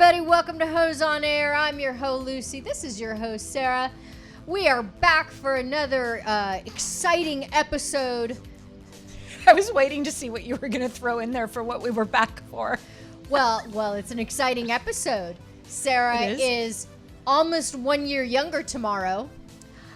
everybody. Welcome to Hoes on Air. I'm your ho, Lucy. This is your host, Sarah. We are back for another exciting episode. I was waiting to see what you were going to throw in there for what we were back for. Well, it's an exciting episode. Sarah is almost 1 year younger tomorrow.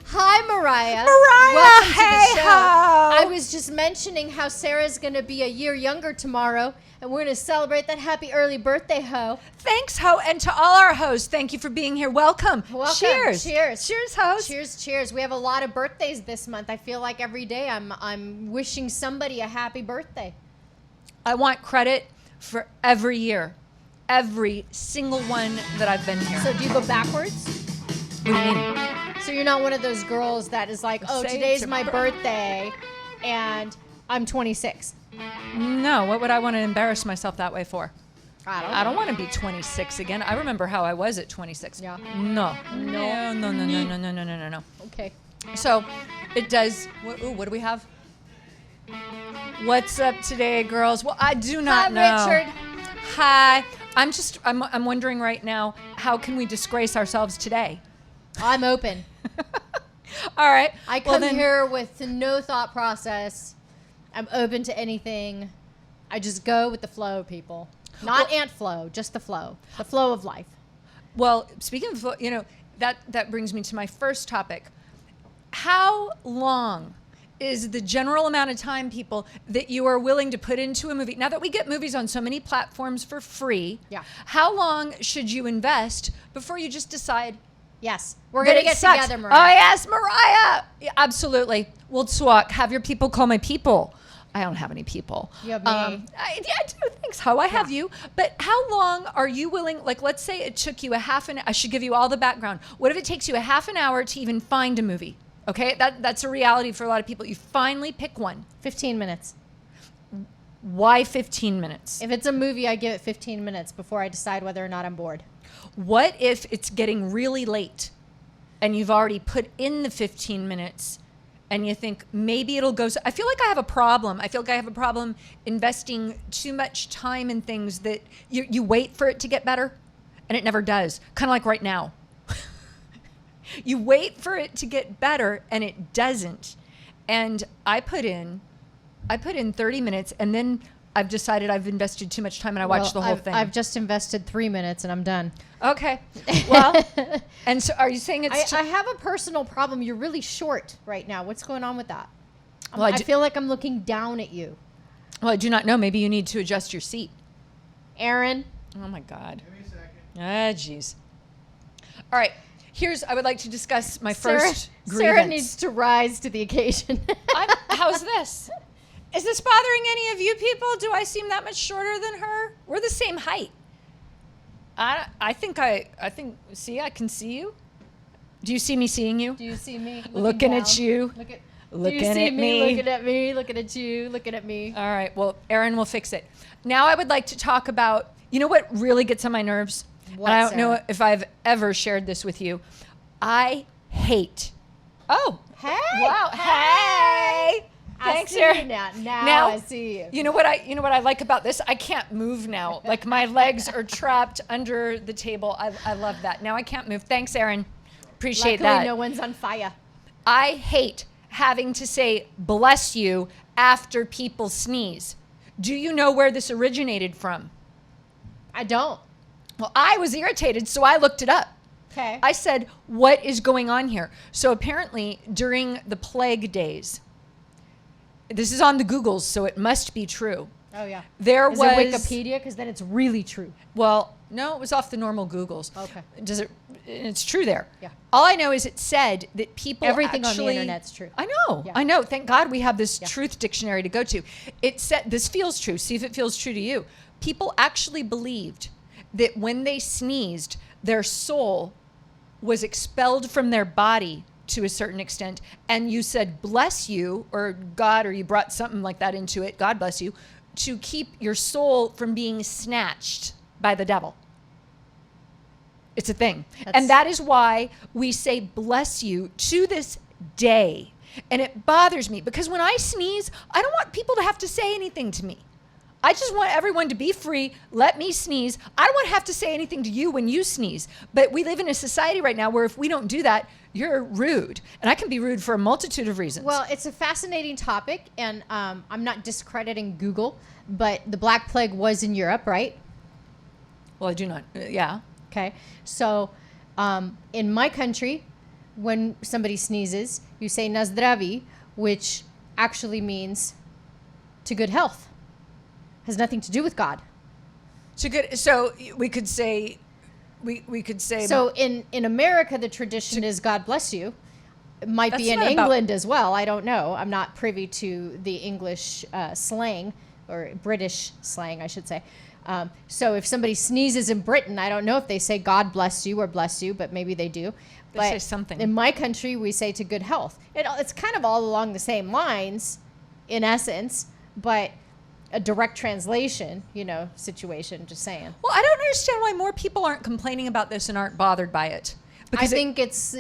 Hi, Mariah. Welcome to the show. I was just mentioning how Sarah's going to be a year younger tomorrow, and we're going to celebrate that. Happy early birthday, ho. Thanks, ho. And to all our hosts, thank you for being here. Welcome. Cheers. Cheers. Cheers, host. Cheers. We have a lot of birthdays this month. I feel like every day I'm wishing somebody a happy birthday. I want credit for every year. Every single one that I've been here. So do you go backwards? What do you mean? So you're not one of those girls that is like, oh, today's my birthday, and I'm 26. No, what would I want to embarrass myself that way for? I don't want to be 26 again. I remember how I was at 26. Yeah. No. Okay. So it does. What do we have? What's up today, girls? Well, I do not know. Hi, Richard. Hi. I'm wondering right now, how can we disgrace ourselves today? I'm open. All right. I come here with no thought process. I'm open to anything. I just go with the flow, people. Not ant flow, just the flow. The flow of life. Well, speaking of flow, that brings me to my first topic. How long is the general amount of time, people, that you are willing to put into a movie? Now that we get movies on so many platforms for free, how long should you invest before you just decide? Yes, we're going to get together, Mariah. Oh, yes, Mariah. Yeah, absolutely. We'll swap. Have your people call my people. I don't have any people. You have me. I do. Thanks, ho. I have you. But how long are you willing? Like, let's say it took you a half an hour. I should give you all the background. What if it takes you a half an hour to even find a movie? Okay, that's a reality for a lot of people. You finally pick one. 15 minutes. Why 15 minutes? If it's a movie, I give it 15 minutes before I decide whether or not I'm bored. What if it's getting really late and you've already put in the 15 minutes and you think maybe it'll go? I feel like I have a problem. I feel like I have a problem investing too much time in things that you wait for it to get better and it never does. Kind of like right now. You wait for it to get better and it doesn't. And I put in 30 minutes and then I've decided I've invested too much time and I watched the whole thing. I've just invested 3 minutes and I'm done. Okay. Well, and so are you saying it's... I have a personal problem. You're really short right now. What's going on with that? Well, I feel like I'm looking down at you. Well, I do not know. Maybe you need to adjust your seat. Aaron. Oh, my God. Give me a second. Ah, jeez. All right. I would like to discuss my first grievance. Sarah needs to rise to the occasion. How's this? Is this bothering any of you people? Do I seem that much shorter than her? We're the same height. I think, see, I can see you. Do you see me seeing you? Do you see me? Looking at you. Looking at me. Looking at me. Looking at you. Looking at me. All right. Well, Erin will fix it. Now I would like to talk about, you know what really gets on my nerves? What, and I don't Sarah? know if I've ever shared this with you. I hate. Oh. Hey. Wow. Hey. Thanks, Erin. Now I see you. You know what I like about this? I can't move now. Like my legs are trapped under the table. I love that. Now I can't move. Thanks, Erin. Appreciate Luckily, that. no one's on fire. I hate having to say bless you after people sneeze. Do you know where this originated from? I don't. Well, I was irritated, so I looked it up. Okay. I said, what is going on here? So apparently during the plague days, this is on the Googles, so it must be true. Oh, yeah. Is it Wikipedia? Because then it's really true. Well, no, it was off the normal Googles. Okay. It's true there. Yeah. All I know is it said that people Everything actually, on the internet's true. I know. Yeah. I know. Thank God we have this truth dictionary to go to. It said, this feels true. See if it feels true to you. People actually believed that when they sneezed, their soul was expelled from their body to a certain extent, and you said bless you, or God, or you brought something like that into it, God bless you, to keep your soul from being snatched by the devil. It's a thing. And that is why we say bless you to this day. And it bothers me because when I sneeze, I don't want people to have to say anything to me. I just want everyone to be free. Let me sneeze. I don't want to have to say anything to you when you sneeze. But we live in a society right now where if we don't do that, you're rude. And I can be rude for a multitude of reasons. Well, it's a fascinating topic, and I'm not discrediting Google, but the Black Plague was in Europe, right? Well, I do not. Yeah. Okay. So in my country, when somebody sneezes, you say na zdraví, which actually means to good health. Has nothing to do with God. So we could say, we could say. So in America, the tradition is God bless you. It might be in England as well. I don't know. I'm not privy to the English slang, or British slang, I should say. So if somebody sneezes in Britain, I don't know if they say God bless you or bless you, but maybe they do. They say something. In my country, we say to good health. It's kind of all along the same lines, in essence, but a direct translation, situation, just saying. Well, I don't understand why more people aren't complaining about this and aren't bothered by it. Because I think it's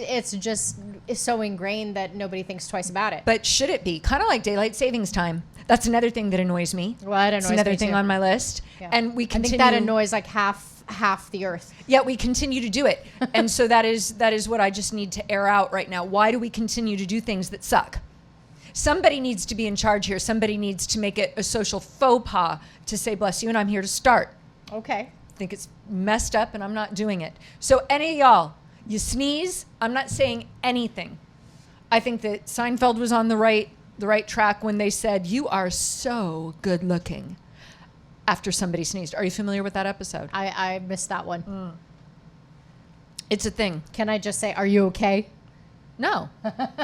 so ingrained that nobody thinks twice about it. But should it be? Kind of like daylight savings time. That's another thing that annoys me. Well, it annoys me too. It's another thing on my list. Yeah. And we continue. I think that annoys like half the earth. Yet we continue to do it. And so that is what I just need to air out right now. Why do we continue to do things that suck? Somebody needs to be in charge here. Somebody needs to make it a social faux pas to say bless you, and I'm here to start. Okay. I think it's messed up, and I'm not doing it. So any of y'all, you sneeze, I'm not saying anything. I think that Seinfeld was on the right track when they said, "You are so good looking," after somebody sneezed. Are you familiar with that episode? I missed that one. It's a thing. Can I just say, are you okay? No,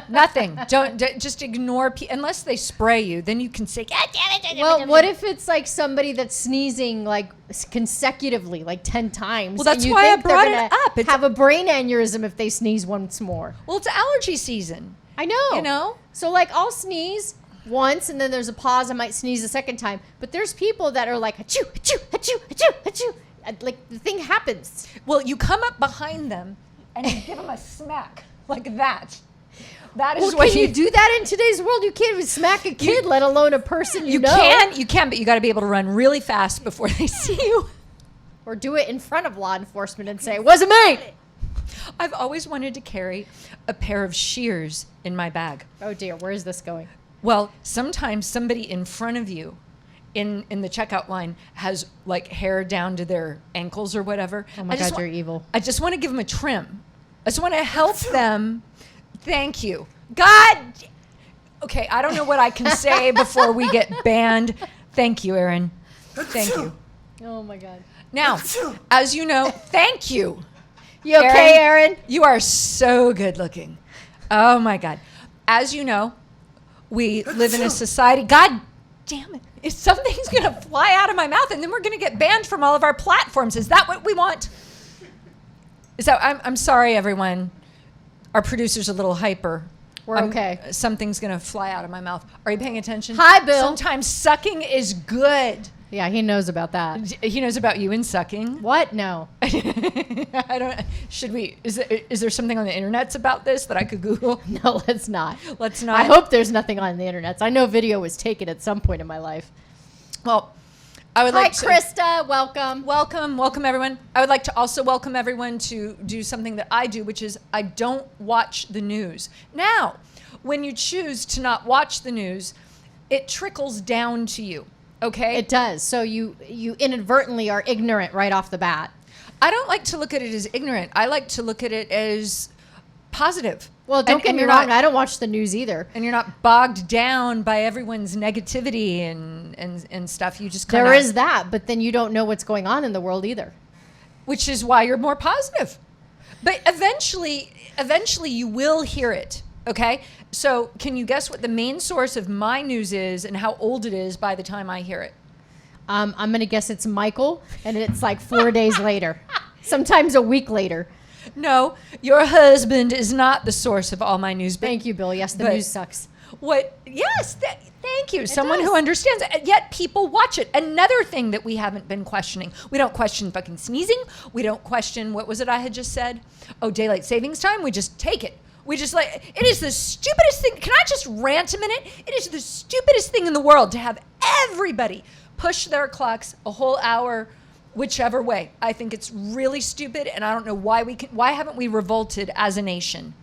nothing. Just ignore unless they spray you. Then you can say, "God damn it!" Well, what if it's like somebody that's sneezing like consecutively, like 10 times? Well, that's why I brought it up. Have a brain aneurysm if they sneeze once more. Well, it's allergy season. I know. You know. So like, I'll sneeze once, and then there's a pause. I might sneeze a second time. But there's people that are like, achoo, achoo, achoo, achoo, achoo. Like the thing happens. Well, you come up behind them and you give them a smack. Like that. That is what you do that in today's world. You can't even smack a kid, let alone a person you know. You can, but you got to be able to run really fast before they see you. Or do it in front of law enforcement and say, it wasn't me. I've always wanted to carry a pair of shears in my bag. Oh dear, where is this going? Well, sometimes somebody in front of you in the checkout line has like hair down to their ankles or whatever. Oh my God, you're evil. I just want to give them a trim. I just want to help them. Thank you. God. Okay, I don't know what I can say before we get banned. Thank you, Aaron. Thank you. Oh my God. Now, as you know, thank you. You okay, Aaron? You are so good looking. Oh my God. As you know, we live in a society. God damn it. If something's going to fly out of my mouth and then we're going to get banned from all of our platforms. Is that what we want? I'm sorry, everyone. Our producer's a little hyper. We're okay. Something's going to fly out of my mouth. Are you paying attention? Hi, Bill. Sometimes sucking is good. Yeah, he knows about that. He knows about you and sucking. What? No. I don't. Should we? Is there something on the internets about this that I could Google? No, let's not. Let's not. I hope there's nothing on the internets. I know video was taken at some point in my life. Well, I would like to. Hi, Krista. Welcome. Welcome, everyone. I would like to also welcome everyone to do something that I do, which is I don't watch the news. Now, when you choose to not watch the news, it trickles down to you. Okay? It does. So you inadvertently are ignorant right off the bat. I don't like to look at it as ignorant. I like to look at it as positive. Well, don't get me wrong. I don't watch the news either. And you're not bogged down by everyone's negativity and stuff. You just kind of... There is that, but then you don't know what's going on in the world either. Which is why you're more positive. But eventually you will hear it. Okay? So can you guess what the main source of my news is and how old it is by the time I hear it? I'm going to guess it's Michael, and it's like 4 days later. Sometimes a week later. No, your husband is not the source of all my news. Thank you, Bill. Yes, the news sucks. What? Yes, thank you. Someone who understands it. Yet people watch it. Another thing that we haven't been questioning. We don't question fucking sneezing. We don't question, what was it I had just said? Oh, daylight savings time. We just take it. We just it is the stupidest thing. Can I just rant a minute? It is the stupidest thing in the world to have everybody push their clocks a whole hour, whichever way. I think it's really stupid, and I don't know why haven't we revolted as a nation?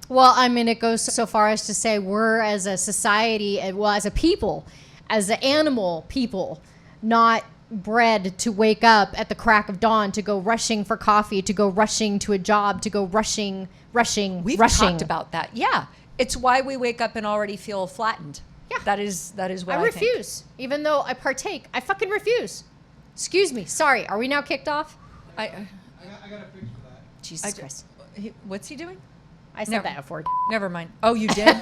Well, I mean, it goes so far as to say we're as a society, well, as a people, as an animal people, not bred to wake up at the crack of dawn, to go rushing for coffee, to go rushing to a job, to go rushing. We've talked about that. Yeah. It's why we wake up and already feel flattened. Yeah. That is what I refuse. think. Even though I partake, I fucking refuse. Excuse me. Sorry. Are we now kicked off? I got a fix for that. Jesus Christ. What's he doing? I said that before. Never mind. Oh, you did?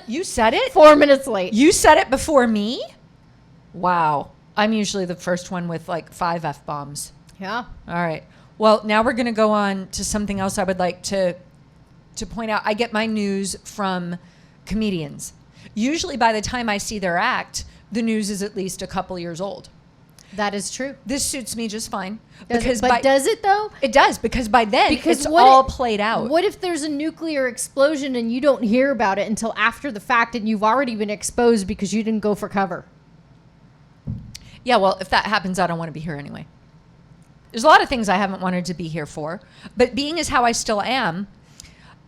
You said it? 4 minutes late. You said it before me? Wow. I'm usually the first one with like 5 F-bombs. Yeah. All right. Well, now we're going to go on to something else I would like to point out. I get my news from comedians. Usually by the time I see their act, the news is at least a couple years old. That is true. This suits me just fine. Does it though? It does, because by then it's what all played out. What if there's a nuclear explosion and you don't hear about it until after the fact and you've already been exposed because you didn't go for cover? Yeah, well, if that happens, I don't want to be here anyway. There's a lot of things I haven't wanted to be here for, but being as how I still am,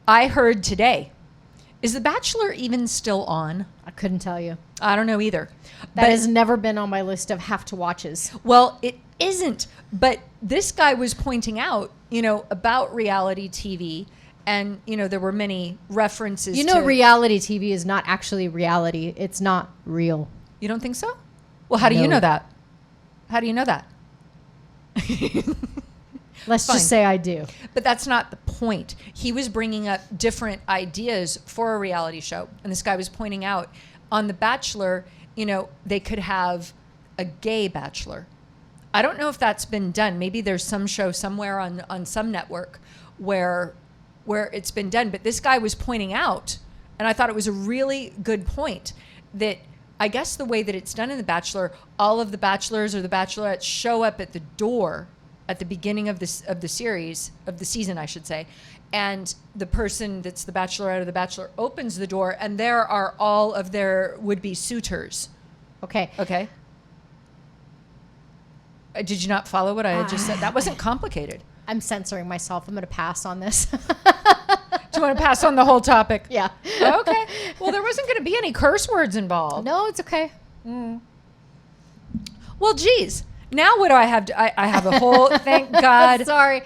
I heard today, is The Bachelor even still on? I couldn't tell you. I don't know either. That has never been on my list of have to watches. Well, it isn't. But this guy was pointing out, about reality TV. And, there were many references to... reality TV is not actually reality. It's not real. You don't think so? Well, how do you know that? How do you know that? Let's just say I do. But that's not the point. He was bringing up different ideas for a reality show. And this guy was pointing out on The Bachelor, they could have a gay bachelor. I don't know if that's been done. Maybe there's some show somewhere on some network where it's been done. But this guy was pointing out, and I thought it was a really good point, that I guess the way that it's done in The Bachelor, all of the bachelors or the bachelorettes show up at the door at the beginning of the season, I should say. And the person that's the bachelorette or the bachelor opens the door, and there are all of their would-be suitors. Okay. Did you not follow what I had just said? That wasn't complicated. I'm censoring myself. I'm going to pass on this. Do you want to pass on the whole topic? Yeah. Okay. Well, there wasn't going to be any curse words involved. No, it's okay. Well, geez. Now what do I have? I have a whole, thank God. Sorry.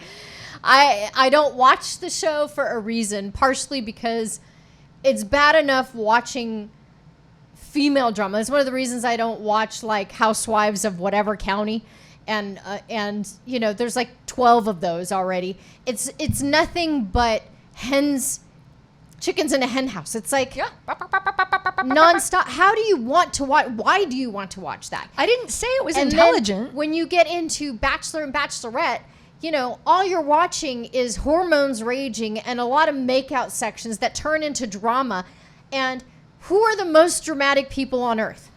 I don't watch the show for a reason, partially because it's bad enough watching female drama. It's one of the reasons I don't watch like Housewives of whatever county. And there's like 12 of those already. It's nothing but chickens in a hen house. It's like nonstop. How do you want to watch? Why do you want to watch that? I didn't say it was intelligent. Then when you get into Bachelor and Bachelorette, all you're watching is hormones raging and a lot of makeout sections that turn into drama. And who are the most dramatic people on earth?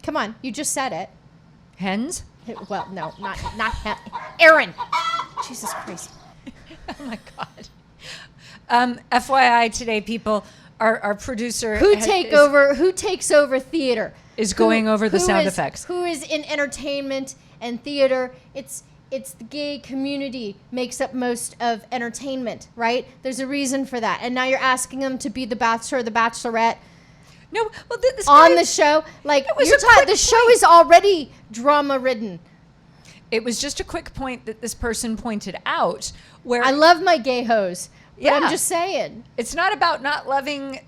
Come on, you just said it. Hens? Well, no, not Aaron. Jesus Christ. Oh my God. FYI today, people, our producer who takes over theater is going over the sound effects. Who is in entertainment and theater? It's the gay community makes up most of entertainment, right? There's a reason for that. And now you're asking them to be the Bachelor or the Bachelorette. No, well, on the show, the show is already drama ridden. It was just a quick point that this person pointed out where I love my gay hoes. But yeah. I'm just saying. It's not about not loving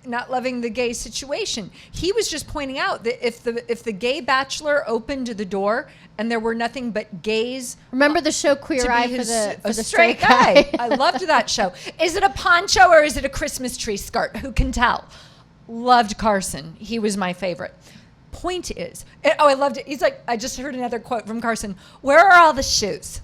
the gay situation. He was just pointing out that if the gay bachelor opened the door and there were nothing but gays. Remember the show Queer Eye for the straight guy. I loved that show. Is it a poncho or is it a Christmas tree skirt? Who can tell? Loved Carson. He was my favorite. Point is, I loved it. He's like, I just heard another quote from Carson. Where are all the shoes?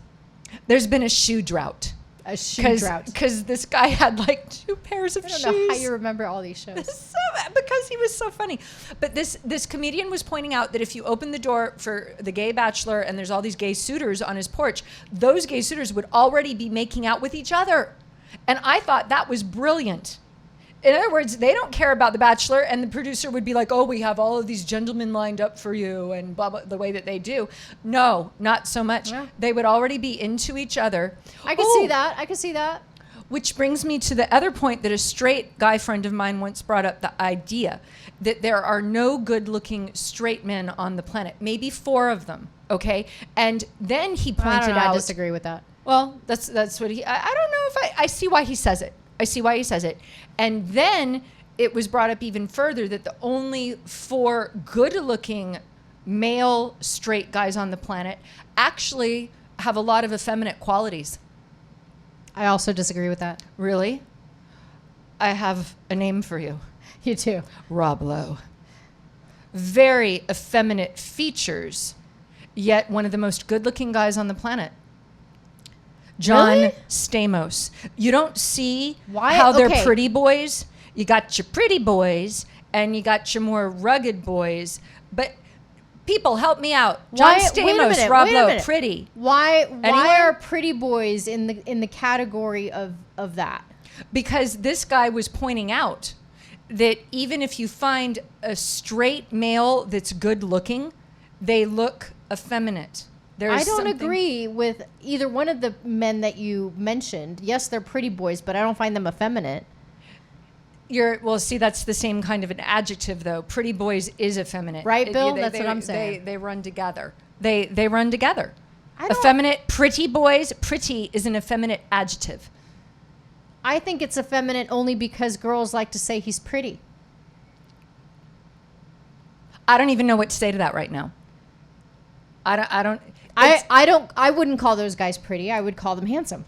There's been a shoe drought. A shoe drought. Because this guy had like 2 pairs of shoes. I don't know how you remember all these shows. Because he was so funny. But this comedian was pointing out that if you open the door for the gay bachelor and there's all these gay suitors on his porch, those gay suitors would already be making out with each other. And I thought that was brilliant. In other words, they don't care about The Bachelor, and the producer would be like, oh, we have all of these gentlemen lined up for you, and blah, blah, the way that they do. No, not so much. Yeah. They would already be into each other. I can see that. I can see that. Which brings me to the other point that a straight guy friend of mine once brought up, the idea that there are no good-looking straight men on the planet. Maybe 4 of them, okay? And then he pointed out... I disagree with that. Well, that's what he... I don't know if I see why he says it. I see why he says it. And then it was brought up even further that the only 4 good-looking male straight guys on the planet actually have a lot of effeminate qualities. I also disagree with that. Really? I have a name for you. You too. Rob Lowe. Very effeminate features, yet one of the most good-looking guys on the planet. John Really? Stamos. You don't see Why? how they're Okay. pretty boys. You got your pretty boys, and you got your more rugged boys. But people, help me out. John Wait a Stamos, minute, Rob wait a Lowe, minute. pretty. Why Anyone? are pretty boys in the category of that? Because this guy was pointing out that even if you find a straight male that's good looking, they look effeminate. There's I don't something- agree with either one of the men that you mentioned. Yes, they're pretty boys, but I don't find them effeminate. Well, see, that's the same kind of an adjective, though. Pretty boys is effeminate. Right, Bill? That's what I'm saying. They run together. They run together. I don't- Effeminate, pretty boys. Pretty is an effeminate adjective. I think it's effeminate only because girls like to say he's pretty. I don't even know what to say to that right now. I don't. I wouldn't call those guys pretty. I would call them handsome.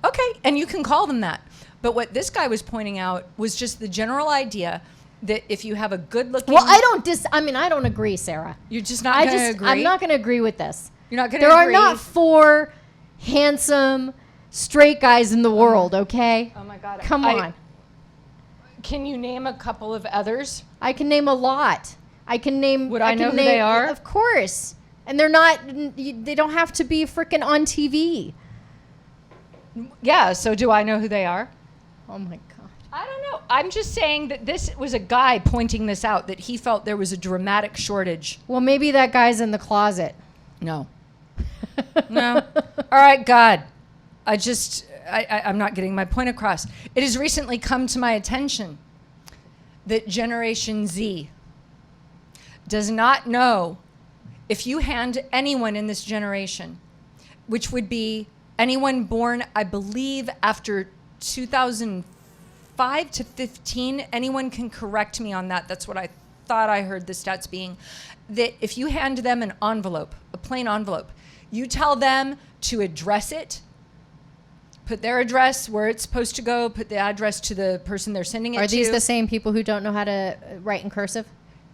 Okay, and you can call them that. But what this guy was pointing out was just the general idea that if you have a good-looking... Well, I don't agree, Sarah. You're just not going to agree? I'm not going to agree with this. You're not going to There agree? are not 4 handsome straight guys in the world, okay? Oh, my God. Come on. Can you name a couple of others? I can name a lot. I can name... Would I know who they are? Of course. And they're not... They don't have to be freaking on TV. Yeah, so do I know who they are? Oh, my God. I don't know. I'm just saying that this was a guy pointing this out, that he felt there was a dramatic shortage. Well, maybe that guy's in the closet. No. No. All right, God. I'm not getting my point across. It has recently come to my attention that Generation Z does not know if you hand anyone in this generation, which would be anyone born, I believe, after 2005 to 15, anyone can correct me on that. That's what I thought I heard the stats being, that if you hand them an envelope, a plain envelope, you tell them to address it, put their address where it's supposed to go, put the address to the person they're sending it to. Are these the same people who don't know how to write in cursive?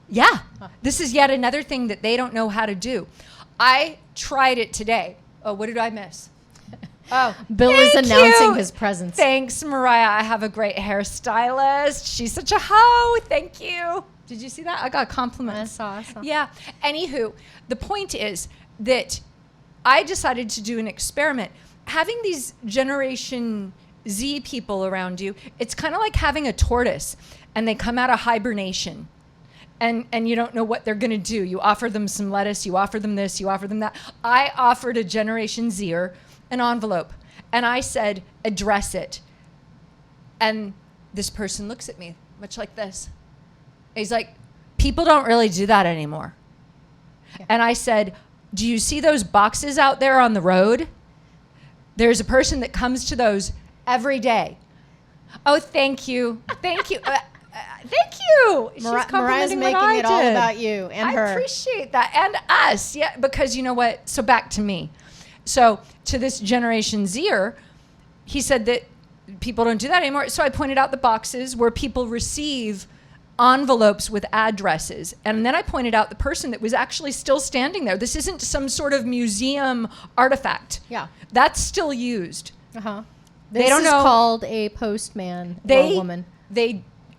Yeah. This is yet another thing that they don't know how to do. I tried it today. Oh, what did I miss? Oh, Bill is thank announcing you. his presence. Thanks, Mariah. I have a great hairstylist. She's such a hoe. Thank you. Did you see that? I got compliments. I saw. Yeah. Anywho, the point is that I decided to do an experiment. Having these Generation Z people around you, it's kind of like having a tortoise and they come out of hibernation. And you don't know what they're going to do. You offer them some lettuce, you offer them this, you offer them that. I offered a Generation Zer an envelope, and I said, address it. And this person looks at me, much like this. He's like, people don't really do that anymore. Yeah. And I said, do you see those boxes out there on the road? There's a person that comes to those every day. Oh, thank you. Thank you. Thank you. She's Mariah's complimenting making what I it all did. about you and her. I appreciate that. And us. Yeah, because you know what? So back to me. So to this Generation Zer, he said that people don't do that anymore. So I pointed out the boxes where people receive envelopes with addresses. And then I pointed out the person that was actually still standing there. This isn't some sort of museum artifact. Yeah. That's still used. Uh-huh. They don't This is know. called a postman or a woman.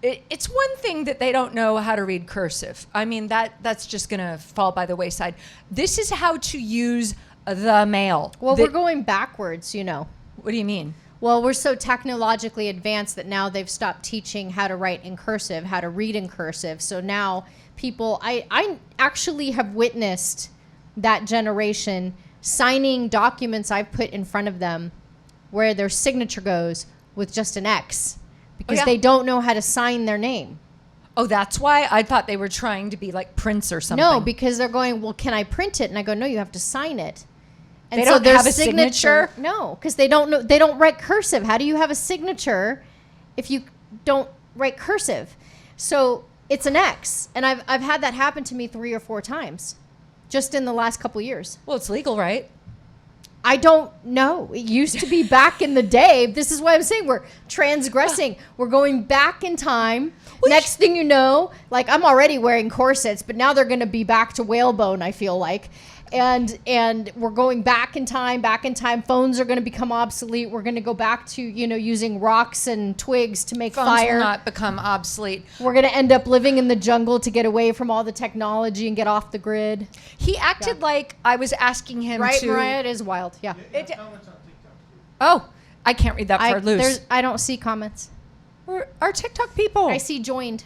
It's one thing that they don't know how to read cursive. I mean, that's just going to fall by the wayside. This is how to use the mail. Well, we're going backwards, you know. What do you mean? Well, we're so technologically advanced that now they've stopped teaching how to write in cursive, how to read in cursive. So now people, I actually have witnessed that generation signing documents I've put in front of them where their signature goes with just an X because they don't know how to sign their name. Oh, that's why? I thought they were trying to be like Prince or something. No, because they're going, well, can I print it? And I go, no, you have to sign it. And they don't their have a signature? No, because they don't know. They don't write cursive. How do you have a signature if you don't write cursive? So it's an X, and I've had that happen to me 3 or 4 times, just in the last couple years. Well, it's legal, right? I don't know. It used to be back in the day. This is why I'm saying we're transgressing. We're going back in time. Next thing you know, like I'm already wearing corsets, but now they're going to be back to whalebone, I feel like. And we're going back in time. Phones are going to become obsolete. We're going to go back to, using rocks and twigs to make Phones fire. will not become obsolete. We're going to end up living in the jungle to get away from all the technology and get off the grid. He acted like I was asking him Right, to... Mariah? It is wild. Yeah. Comments on TikTok too. Oh, I can't read that far loose. I don't see comments. We're our TikTok people. I see joined.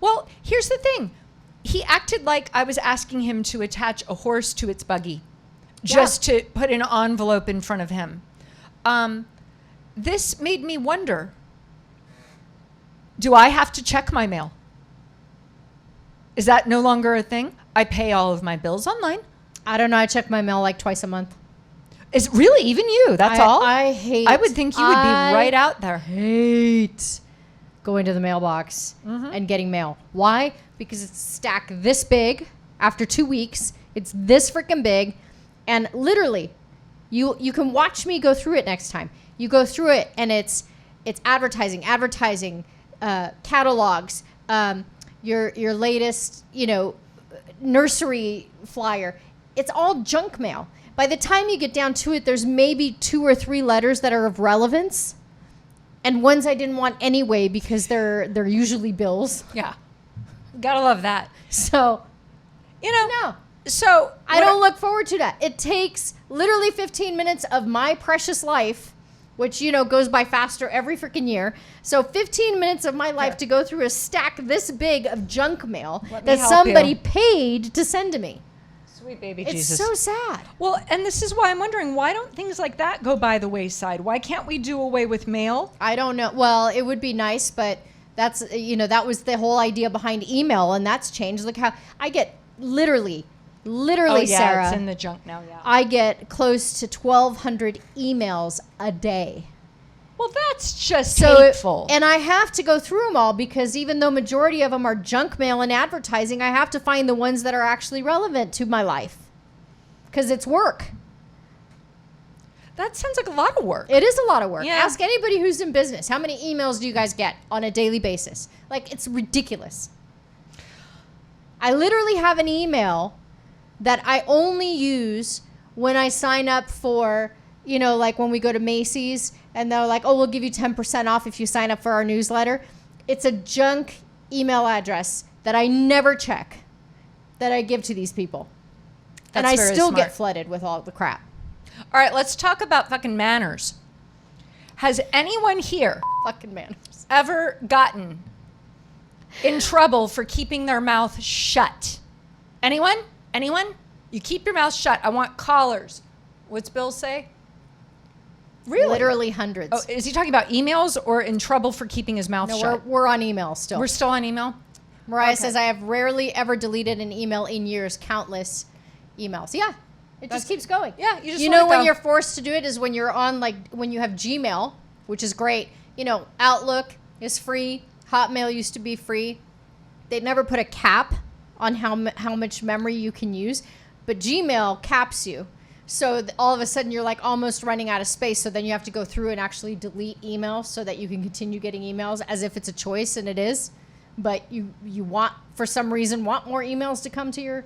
Well, here's the thing. He acted like I was asking him to attach a horse to its buggy just to put an envelope in front of him. This made me wonder, do I have to check my mail? Is that no longer a thing? I pay all of my bills online. I don't know. I check my mail like twice a month. Is really even you? That's all? I hate. I would think you would be right out there. Hate going to the mailbox and getting mail. Why? Because it's stacked this big. After 2 weeks, it's this freaking big, and literally, you can watch me go through it next time. You go through it, and it's advertising, catalogs, your latest nursery flyer. It's all junk mail. By the time you get down to it, there's maybe 2 or 3 letters that are of relevance, and ones I didn't want anyway because they're usually bills. Yeah. Gotta love that. So, no. So I don't look forward to that. It takes literally 15 minutes of my precious life, which, goes by faster every freaking year. So 15 minutes of my life to go through a stack this big of junk mail that somebody paid to send to me. Sweet baby It's Jesus. so sad. Well, and this is why I'm wondering, why don't things like that go by the wayside? Why can't we do away with mail? I don't know. Well, it would be nice, but that's, that was the whole idea behind email, and that's changed. Look how I get literally, Sarah. It's in the junk now, yeah. I get close to 1,200 emails a day. Well, that's just hateful. And I have to go through them all because even though majority of them are junk mail and advertising, I have to find the ones that are actually relevant to my life because it's work. That sounds like a lot of work. It is a lot of work. Yeah. Ask anybody who's in business. How many emails do you guys get on a daily basis? Like, it's ridiculous. I literally have an email that I only use when I sign up for, like when we go to Macy's and they're like, oh, we'll give you 10% off if you sign up for our newsletter. It's a junk email address that I never check that I give to these people. And I still get flooded with all the crap. All right, let's talk about fucking manners. Has anyone here Fucking manners. ever gotten in trouble for keeping their mouth shut? Anyone? You keep your mouth shut. I want callers. What's Bill say? Really? Literally hundreds. Oh, is he talking about emails or in trouble for keeping his mouth No, shut? we're on email still. We're still on email? Mariah says, I have rarely ever deleted an email in years, countless emails. Yeah, it just keeps going. Yeah, you just You let know it when go. you're forced to do it is when you're on, like, when you have Gmail, which is great. Outlook is free. Hotmail used to be free. They never put a cap on how much memory you can use, but Gmail caps you. So all of a sudden you're like almost running out of space. So then you have to go through and actually delete emails so that you can continue getting emails as if it's a choice, and it is. But you want, for some reason, want more emails to come to your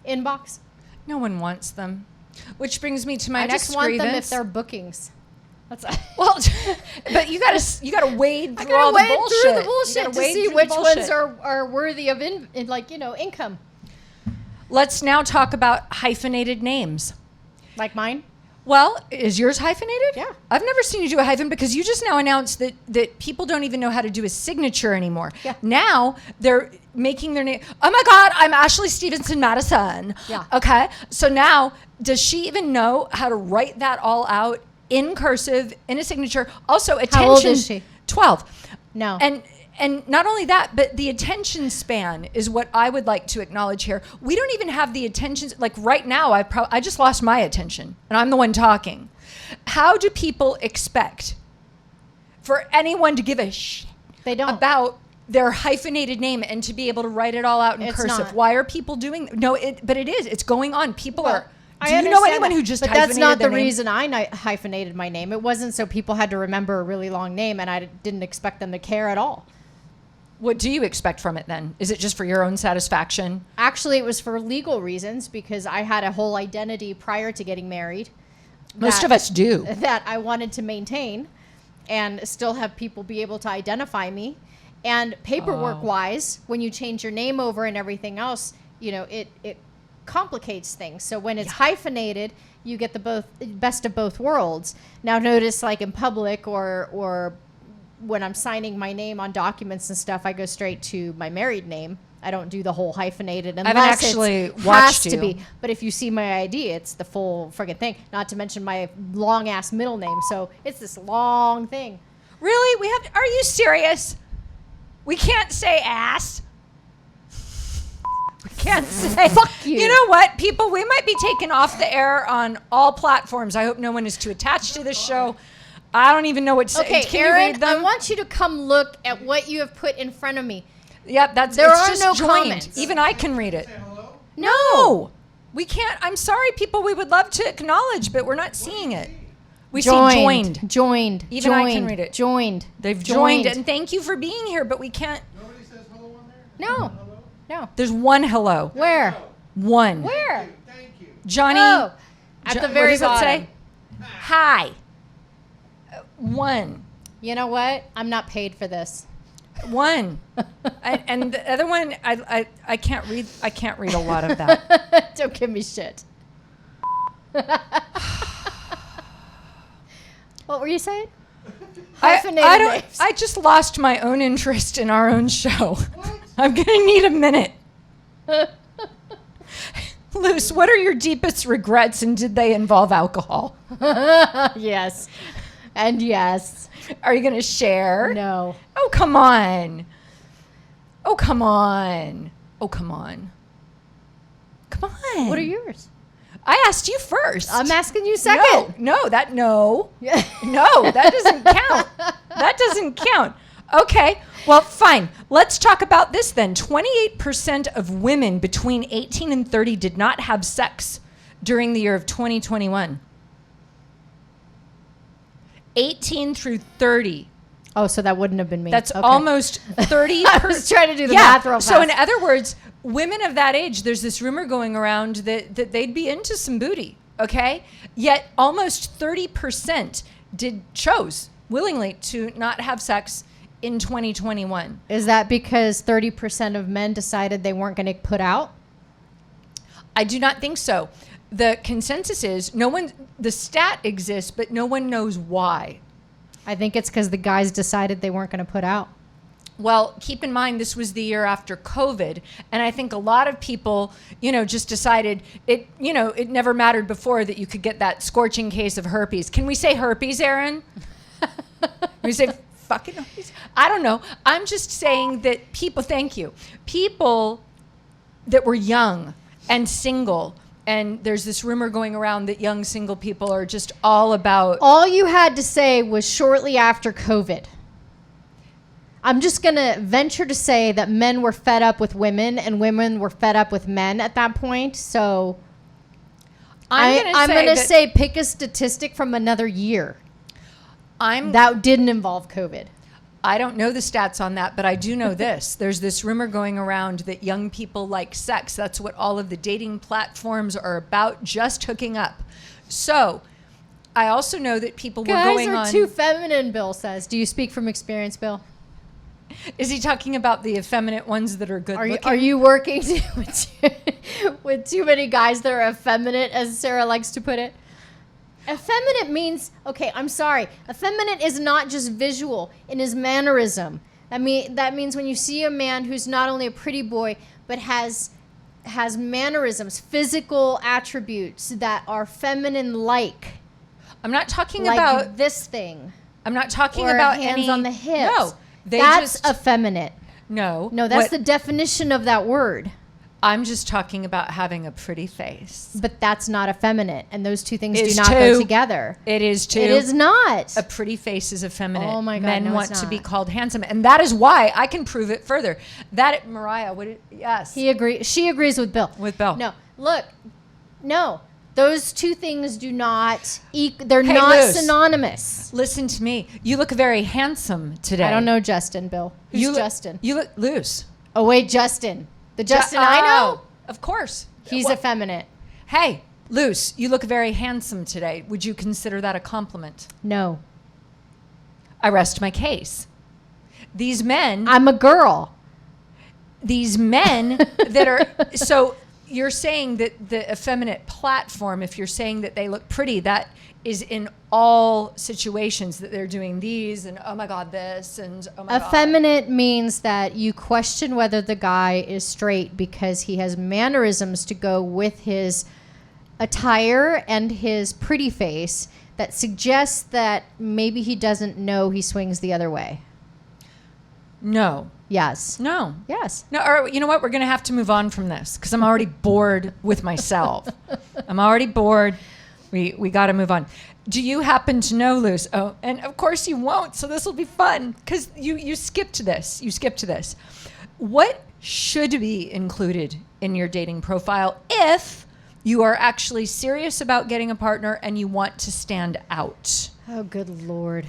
inbox. No one wants them. Which brings me to my I next just want grievance. them if they're bookings. That's Well, but you gotta wade through all the wade bullshit. through the You bullshit gotta to wade see through the which bullshit. ones are worthy of income. Let's now talk about hyphenated names. Like mine. Well, is yours hyphenated? Yeah. I've never seen you do a hyphen because you just now announced that people don't even know how to do a signature anymore. Yeah. Now they're making their name. Oh my God, I'm Ashley Stevenson Madison. Yeah. Okay. So now, does she even know how to write that all out in cursive, in a signature? Also, attention. How old is she? 12. No. And not only that, but the attention span is what I would like to acknowledge here. We don't even have the attention. Like right now, I just lost my attention, and I'm the one talking. How do people expect for anyone to give a shit They don't. about their hyphenated name and to be able to write it all out in It's cursive? not. Why are people doing? No, but it is. It's going on. People Well, are. I Do you know understand anyone that, who just but hyphenated that's not their the name? reason I hyphenated my name. It wasn't so people had to remember a really long name, and I didn't expect them to care at all. What do you expect from it then? Is it just for your own satisfaction? Actually, it was for legal reasons because I had a whole identity prior to getting married. Most that- of us do. That I wanted to maintain and still have people be able to identify me. And paperwork wise, when you change your name over and everything else, you know, it complicates things. So when it's hyphenated, you get the best of both worlds. Now notice like in public or when I'm signing my name on documents and stuff, I go straight to my married name. I don't do the whole hyphenated unless haven't actually it watched has to you. be. But if you see my ID, it's the full friggin' thing. Not to mention my long ass middle name. So it's this long thing. Really? Are you serious? We can't say ass. We can't say. Fuck you. You know what, people? We might be taken off the air on all platforms. I hope no one is too attached to this show. I don't even know what to say. Okay, Can you Aaron, read them? I want you to come look at what you have put in front of me. Yep, There it's are just no joined. comments. Even I can read it. Say hello? No, we can't. I'm sorry, people. We would love to acknowledge, but we're not seeing it. We see joined. Joined. Even I can read it. Joined. They've joined, and thank you for being here, but we can't. Nobody says hello on there? No. Hello? No. There's one hello. Where? One. Where? Thank you. Johnny. Oh, at the what very does it bottom. say? Hi. One. You know what? I'm not paid for this. One. And the other one, I can't read. I can't read a lot of that. Don't give me shit. What were you saying? Hyphenated names. I just lost my own interest in our own show. I'm gonna need a minute. Luce, what are your deepest regrets, and did they involve alcohol? Yes. And yes. Are you gonna share? No. Oh, come on. Oh, come on. Oh, come on. Come on. What are yours? I asked you first. I'm asking you second. No, that Yeah. No, that doesn't count. That doesn't count. Okay, well, fine. Let's talk about this then. 28% of women between 18 and 30 did not have sex during the year of 2021. 18 through 30. Oh, so that wouldn't have been me. That's Okay. almost 30%. I was trying to do the math real fast. So in other words, women of that age, there's this rumor going around that they'd be into some booty, okay? Yet almost 30% chose willingly to not have sex in 2021. Is that because 30% of men decided they weren't going to put out? I do not think so. The consensus is the stat exists, but no one knows why. I think it's because the guys decided they weren't going to put out. Well, keep in mind, this was the year after COVID. And I think a lot of people, just decided it never mattered before that you could get that scorching case of herpes. Can we say herpes, Aaron? Can we say fucking herpes? I don't know. I'm just saying that people that were young and single, and there's this rumor going around that young single people are just all about. All you had to say was shortly after COVID. I'm just going to venture to say that men were fed up with women and women were fed up with men at that point. So I'm going to say pick a statistic from another year. That didn't involve COVID. I don't know the stats on that, but I do know this. There's this rumor going around that young people like sex. That's what all of the dating platforms are about, just hooking up. So I also know that people were going on. Guys are too feminine, Bill says. Do you speak from experience, Bill? Is he talking about the effeminate ones that are good looking? Are you working with too many guys that are effeminate, as Sarah likes to put it? Effeminate means, okay, I'm sorry. Effeminate is not just visual. It is mannerism. That means when you see a man who's not only a pretty boy, but has mannerisms, physical attributes that are feminine-like. I'm not talking like about this thing. I'm not talking or about hands any on the hips. No, that's effeminate. No, that's the definition of that word. I'm just talking about having a pretty face. But that's not effeminate, and those two things do not go together. It is too. It is not. A pretty face is effeminate. Oh my God, Men no, want it's to be not. called handsome, and that is why I can prove it further. That Mariah, yes, He agrees. She agrees with Bill. with Bill. No, look, no. Those two things do not. They're Hey, not Luz. synonymous. Listen to me. You look very handsome today. I don't know Justin. Bill. Who's Justin? You look loose. Oh wait, Justin. The Justin I know. Of course. He's Well, effeminate. Hey, Luce, you look very handsome today. Would you consider that a compliment? No, I rest my case. These men, I'm a girl. these men that are, so you're saying that the effeminate platform, if you're saying that they look pretty, that is in all situations that they're doing these and oh my God, this and oh my God. Effeminate means that you question whether the guy is straight because he has mannerisms to go with his attire and his pretty face that suggests that maybe he doesn't know he swings the other way. No. Yes. No. Yes. No, or you know what? We're going to have to move on from this because I'm already bored with myself. I'm already bored. We got to move on. Do you happen to know, Luz? Oh, and of course you won't, so this will be fun because you skipped this. You skipped to this. What should be included in your dating profile if you are actually serious about getting a partner and you want to stand out? Oh, good Lord.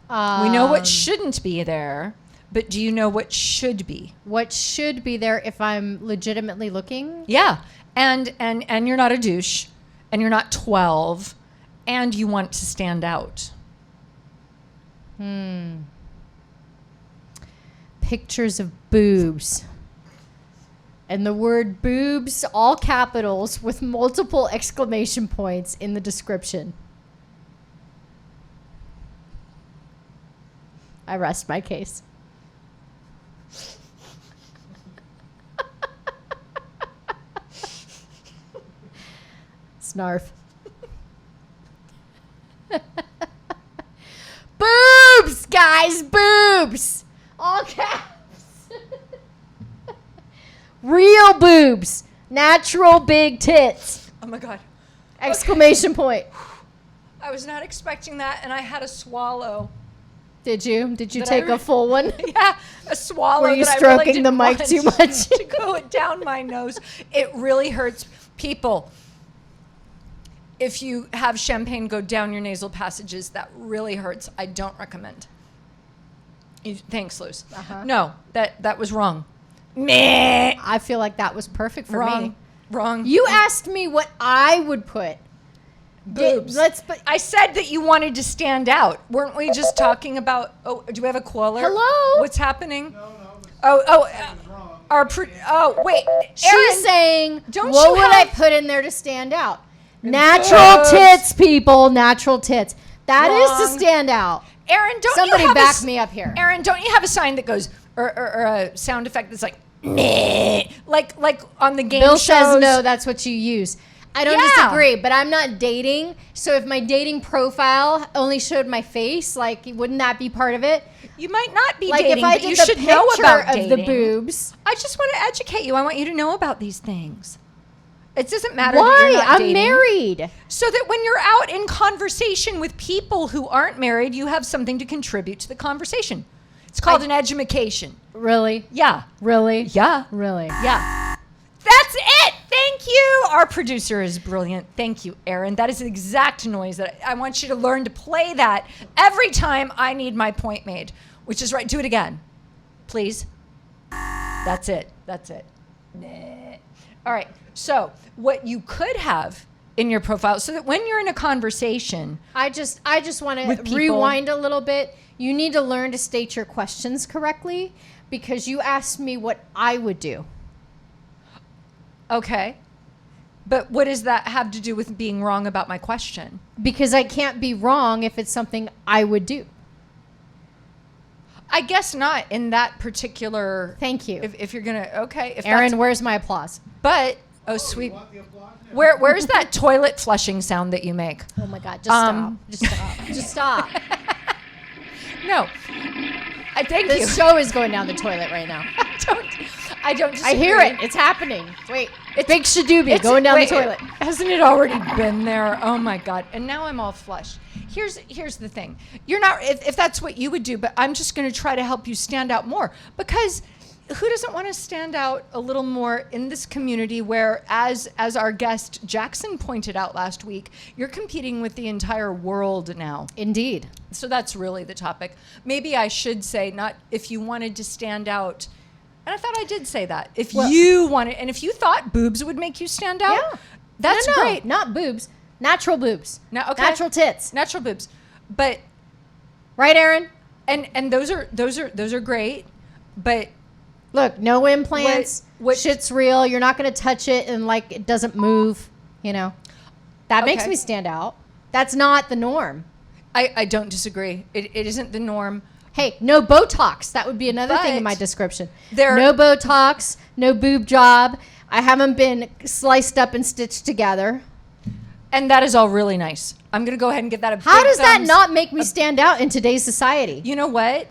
We know what shouldn't be there, but do you know what should be? What should be there if I'm legitimately looking? Yeah, and you're not a douche, and you're not 12, and you want to stand out. Pictures of boobs. And the word boobs, all capitals with multiple exclamation points in the description. I rest my case. Snarf. Boobs, guys, boobs. All caps. Real boobs. Natural big tits. Oh my God. Exclamation point. I was not expecting that, and I had a swallow. Did you? Did you Did take I a full one? Yeah, a swallow. Were you that stroking I really the mic didn't too want much? to go down my nose. It really hurts. People, if you have champagne go down your nasal passages, that really hurts. I don't recommend. Thanks, Luz. Uh-huh. No, that was wrong. Meh. I feel like that was perfect for Wrong. me. Wrong. You asked me what I would put. Boobs. But I said that you wanted to stand out. Weren't we just talking about? Oh, do we have a caller? Hello? What's happening? No, but Oh, that was wrong. wait. she's Aaron, saying, don't what you would I have- put in there to stand out? Natural boobs. tits, people. Natural tits. That is Wrong. to stand out. Aaron, don't Somebody you have back me up here. Aaron, don't you have a sign that goes or a sound effect that's like meh, like on the game Bill shows? says no, that's what you use. I don't Yeah. disagree, but I'm not dating. So if my dating profile only showed my face, like, wouldn't that be part of it? You might not be Like dating, if I but did you the should picture know about of dating. the boobs. I just want to educate you. I want you to know about these things. It doesn't matter that Why? you're not I'm dating. married. So that when you're out in conversation with people who aren't married, you have something to contribute to the conversation. It's called an edumacation. Really? Yeah. Really? Yeah. Really? Yeah. That's it. Thank you. Our producer is brilliant. Thank you, Aaron. That is the exact noise that I want you to learn to play that every time I need my point made, which is right. Do it again, please. That's it. That's it. Nah. All right. So what you could have in your profile so that when you're in a conversation, I just want With to people. rewind a little bit. You need to learn to state your questions correctly because you asked me what I would do. okay. But what does that have to do with being wrong about my question? Because I can't be wrong if it's something I would do. I guess not in that particular. Thank you. If you're gonna, okay. If Aaron, where's my applause? But You sweet. want the applause now? Where's that toilet flushing sound that you make? Oh my God, just stop. Just stop. Just stop. No. I thank you. This show is going down the toilet right now. I don't disagree. I hear it. It's happening. Wait, it's big shadoobie going down the toilet. Hasn't it already been there? Oh my God. And now I'm all flushed. Here's the thing. You're not, if that's what you would do, but I'm just going to try to help you stand out more, because who doesn't want to stand out a little more in this community where, as our guest Jackson pointed out last week, you're competing with the entire world now. Indeed. So that's really the topic. Maybe I should say, not if you wanted to stand out. And I thought I did say that. If you wanted, and if you thought boobs would make you stand out, Yeah. that's No, great. not boobs. Natural boobs. Okay. Natural tits. Natural boobs. But Right, Aaron? and those are great. But Look, no implants. What- Shit's real. You're not going to touch it and like it doesn't move. You know, that makes Okay. me stand out. That's not the norm. I don't disagree. It isn't the norm. Hey, no Botox. That would be another thing in But my description. there- No Botox, no boob job. I haven't been sliced up and stitched together. And that is all really nice. I'm going to go ahead and give that a How big does that thumbs- not make me stand out in today's society? You know what?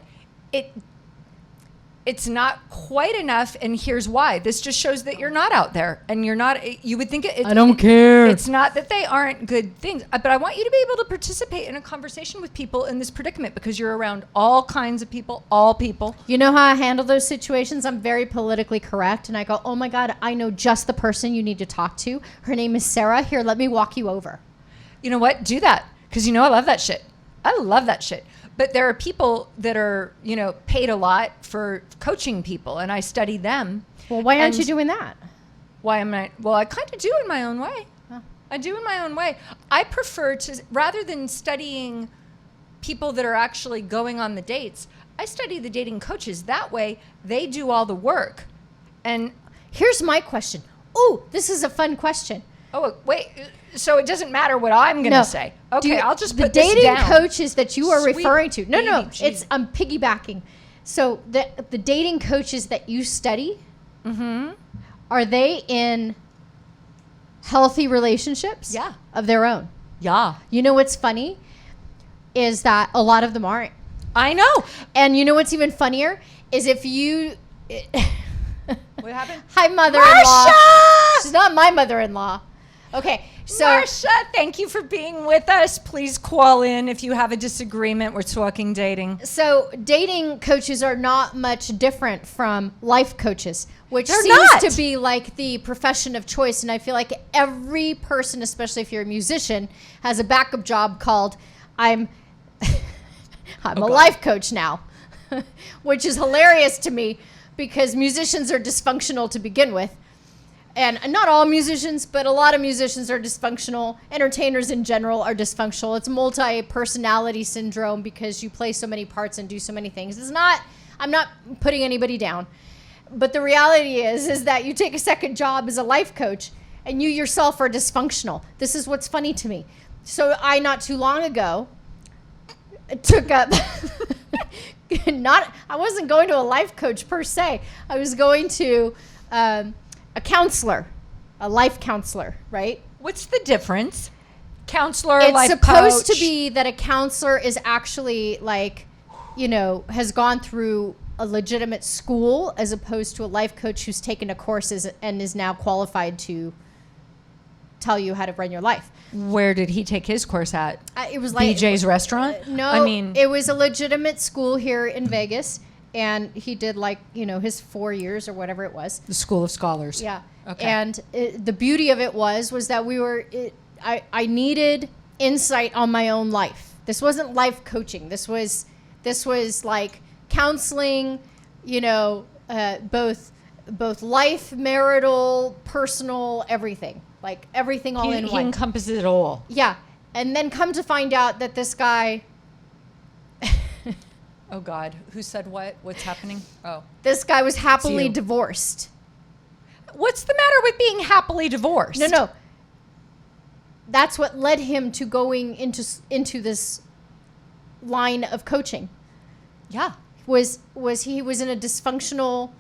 It's not quite enough, and here's why. This just shows that you're not out there, and you're not. You would think it. I don't care. It's not that they aren't good things, but I want you to be able to participate in a conversation with people in this predicament, because you're around all kinds of people, all people. You know how I handle those situations? I'm very politically correct, and I go, oh my God, I know just the person you need to talk to. Her name is Sarah. Here, let me walk you over. You know what? Do that, because I love that shit. I love that shit. But there are people that are, paid a lot for coaching people, and I study them. Well, why aren't And you doing that? Why am I? Well, I kind of do in my own way. Huh. I do in my own way. I prefer to, rather than studying people that are actually going on the dates, I study the dating coaches. That way, they do all the work. And, Here's my question. Ooh, this is a fun question. oh, wait. So it doesn't matter what I'm going to No. say. Do Okay, you- I'll just the put this dating down. coaches that you are Sweet referring to. No, baby Jesus. it's I'm piggybacking. So the dating coaches that you study, are they in healthy relationships? Yeah. Of their own. Yeah. You know what's funny is that a lot of them aren't. I know. And you know what's even funnier is if you. What happened? Hi, mother-in-law. Marsha! She's not my mother-in-law. Okay, so Marsha, thank you for being with us. Please call in if you have a disagreement. We're talking dating. So dating coaches are not much different from life coaches, which They're seems not. to be like the profession of choice. And I feel like every person, especially if you're a musician, has a backup job called I'm a God. life coach now, which is hilarious to me because musicians are dysfunctional to begin with. And not all musicians, but a lot of musicians are dysfunctional. Entertainers in general are dysfunctional. It's multi-personality syndrome because you play so many parts and do so many things. I'm not putting anybody down. But the reality is that you take a second job as a life coach and you yourself are dysfunctional. This is what's funny to me. So I, not too long ago, took up... I wasn't going to a life coach per se. I was going to... a counselor, a life counselor, right? What's the difference? Counselor, It's life supposed coach. to be that a counselor is actually like, has gone through a legitimate school as opposed to a life coach who's taken a course and is now qualified to tell you how to run your life. Where did he take his course at? It was like BJ's restaurant? No, I mean, it was a legitimate school here in Vegas, and he did his 4 years or whatever it was. the School of Scholars. Yeah. Okay. And the beauty of it was that I needed insight on my own life. This wasn't life coaching. This was like counseling, both life, marital, personal, everything. Like everything all in He one. encompasses it all. Yeah. And then come to find out that this guy, Oh, God. Who said what? What's happening? Oh. this guy was happily you. divorced. What's the matter with being happily divorced? No. that's what led him to going into this line of coaching. Yeah. Was he was in a dysfunctional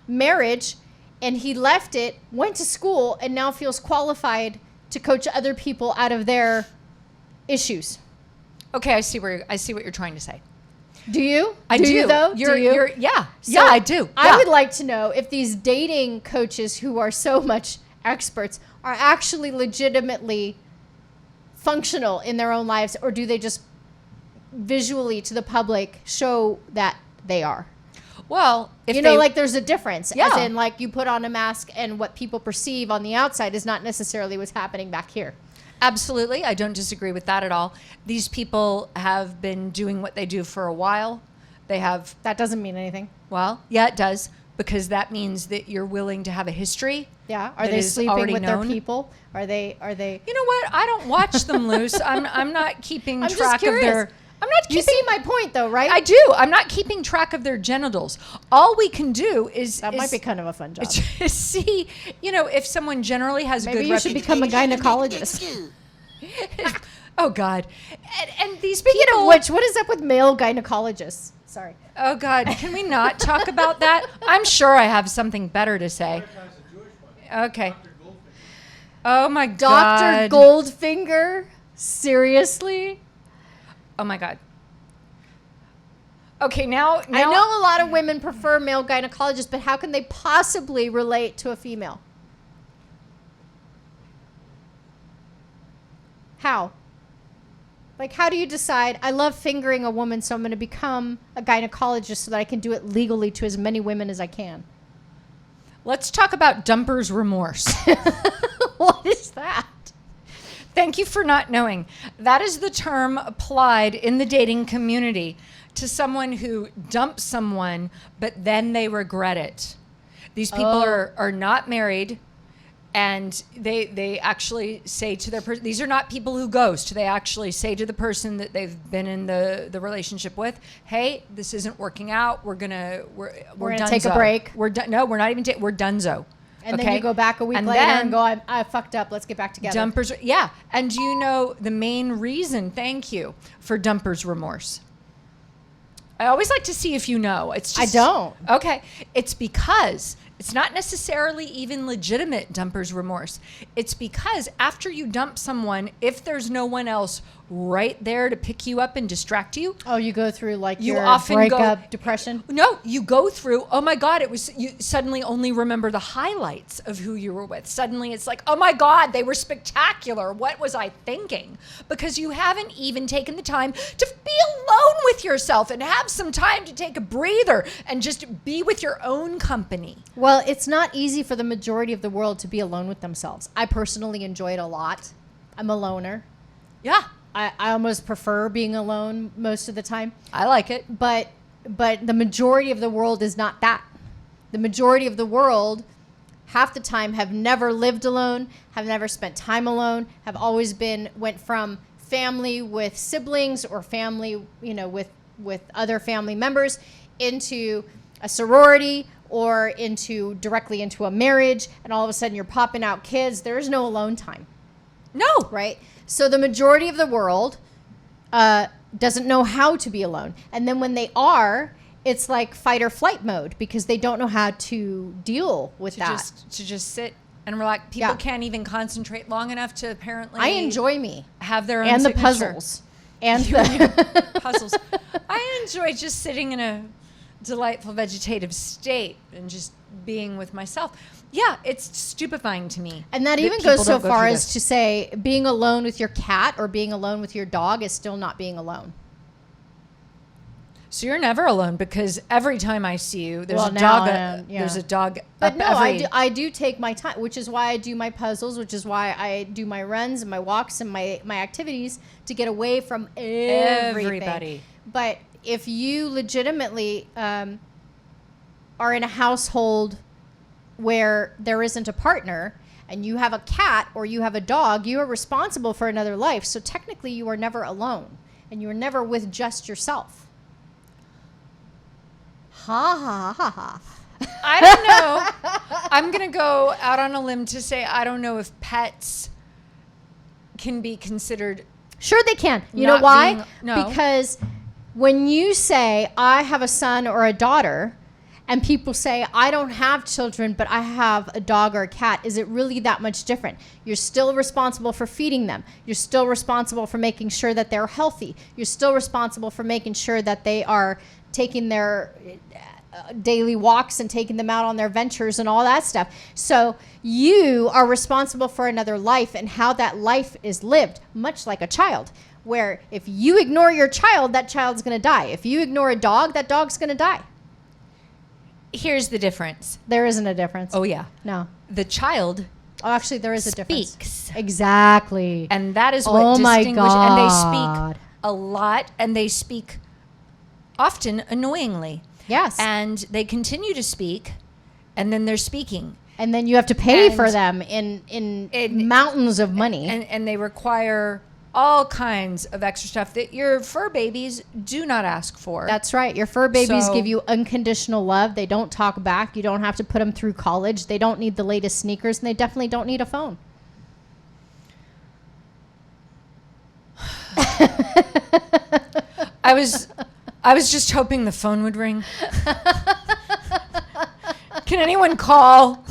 marriage, and he left it, went to school, and now feels qualified to coach other people out of their issues. Okay, I see what you're trying to say. Do you? I do. You though? Yeah. So yeah, I do. I Yeah. would like to know if these dating coaches who are so much experts are actually legitimately functional in their own lives, or do they just visually to the public show that they are? Well, if like there's a difference. Yeah. As in, like, you put on a mask and what people perceive on the outside is not necessarily what's happening back here. Absolutely. I don't disagree with that at all. These people have been doing what they do for a while. They have... That doesn't mean anything. Well, yeah, it does. Because that means that you're willing to have a history. Yeah. Are they sleeping with their people? Are they... You know what? I don't watch them loose. I'm not keeping I'm track just of curious. their... I'm not keeping... You see my point, though, right? I do. I'm not keeping track of their genitals. All we can do is... That might be kind of a fun job. Just see, if someone generally has a Maybe good you should become a gynecologist. Oh, God. And these Speaking people... of which, what is up with male gynecologists? Sorry. Oh, God. Can we not talk about that? I'm sure I have something better to say. Okay. Oh, my God. Dr. Goldfinger? Seriously? Oh, my God. Okay, now... I know a lot of women prefer male gynecologists, but how can they possibly relate to a female? How? Like, how do you decide, I love fingering a woman, so I'm going to become a gynecologist so that I can do it legally to as many women as I can? Let's talk about dumper's remorse. What is that? Thank you for not knowing. That is the term applied in the dating community to someone who dumps someone, but then they regret it. These people are not married, and they actually say to their person, these are not people who ghost. They actually say to the person that they've been in the relationship with, hey, this isn't working out. We're gonna take a break. We're done. No, we're not even. We're donezo. And okay? then you go back a week later and go, I fucked up. Let's get back together. Dumpers, yeah. And do you know the main reason, thank you, for dumper's remorse? I always like to see if you know. It's just, I don't. Okay. It's because it's not necessarily even legitimate dumper's remorse. It's because after you dump someone, if there's no one else right there to pick you up and distract you. Oh, you go through like you your often breakup, depression? No, you go through, oh my God, you suddenly only remember the highlights of who you were with. Suddenly it's like, oh my God, they were spectacular. What was I thinking? Because you haven't even taken the time to be alone with yourself and have some time to take a breather and just be with your own company. Well, it's not easy for the majority of the world to be alone with themselves. I personally enjoy it a lot. I'm a loner. Yeah. I almost prefer being alone most of the time. I like it. But the majority of the world is not that. The majority of the world, half the time, have never lived alone, have never spent time alone, have always went from family with siblings or family, with other family members into a sorority or directly into a marriage, and all of a sudden you're popping out kids. There is no alone time. No. Right? So the majority of the world doesn't know how to be alone. And then when they are, it's like fight or flight mode because they don't know how to deal with that. To just sit and relax. People can't even concentrate long enough to apparently... I enjoy me. Have their own and signature. The puzzles. And the puzzles. I enjoy just sitting in a delightful vegetative state and just being with myself. Yeah, it's stupefying to me. And that even goes so far as to say being alone with your cat or being alone with your dog is still not being alone. So you're never alone because every time I see you, there's a dog. There's a dog. But no, I do take my time, which is why I do my puzzles, which is why I do my runs and my walks and my activities to get away from everybody. But if you legitimately are in a household where there isn't a partner and you have a cat or you have a dog, you are responsible for another life. So technically you are never alone and you are never with just yourself. Ha ha ha ha. I don't know. I'm going to go out on a limb to say I don't know if pets can be considered. Sure they can. You know Not why? being- no. Because when you say, I have a son or a daughter, and people say, I don't have children, but I have a dog or a cat, is it really that much different? You're still responsible for feeding them. You're still responsible for making sure that they're healthy. You're still responsible for making sure that they are taking their daily walks and taking them out on their ventures and all that stuff. So you are responsible for another life and how that life is lived, much like a child, where if you ignore your child, that child's going to die. If you ignore a dog, that dog's going to die. Here's the difference. There isn't a difference. Oh yeah, No. the child Oh, actually, there is a difference. speaks, Exactly. and that is what Oh my distinguishes. And they God. speak a lot, and they speak often annoyingly. Yes. And they continue to speak, and then they're speaking, And then you have to pay And- for them in In- mountains of money. and they require all kinds of extra stuff that your fur babies do not ask for. That's right. Your fur babies So- give you unconditional love. They don't talk back. You don't have to put them through college. They don't need the latest sneakers, and they definitely don't need a phone. I was just hoping the phone would ring. Can anyone call?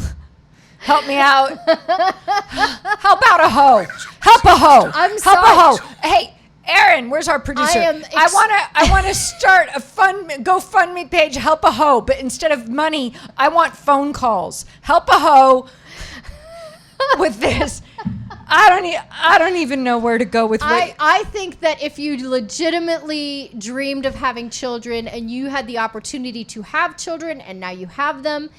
Help me out. How about a hoe? Help a hoe. I'm Help sorry. a hoe. Hey, Aaron, where's our producer? I want to start a GoFundMe page. Help a hoe, but instead of money, I want phone calls. Help a hoe with this. I don't even know where to go with what. I think that if you legitimately dreamed of having children and you had the opportunity to have children and now you have them,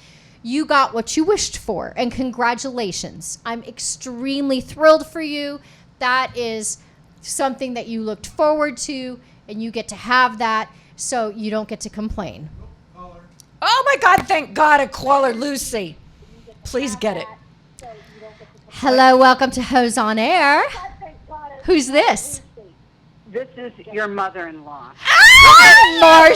you got what you wished for. And congratulations. I'm extremely thrilled for you. That is something that you looked forward to, and you get to have that, so you don't get to complain. Caller. Oh my God! Thank God, a caller, Lucy. Please get it. Hello, welcome to Hose on Air. Who's this? This is your mother-in-law. Marsha.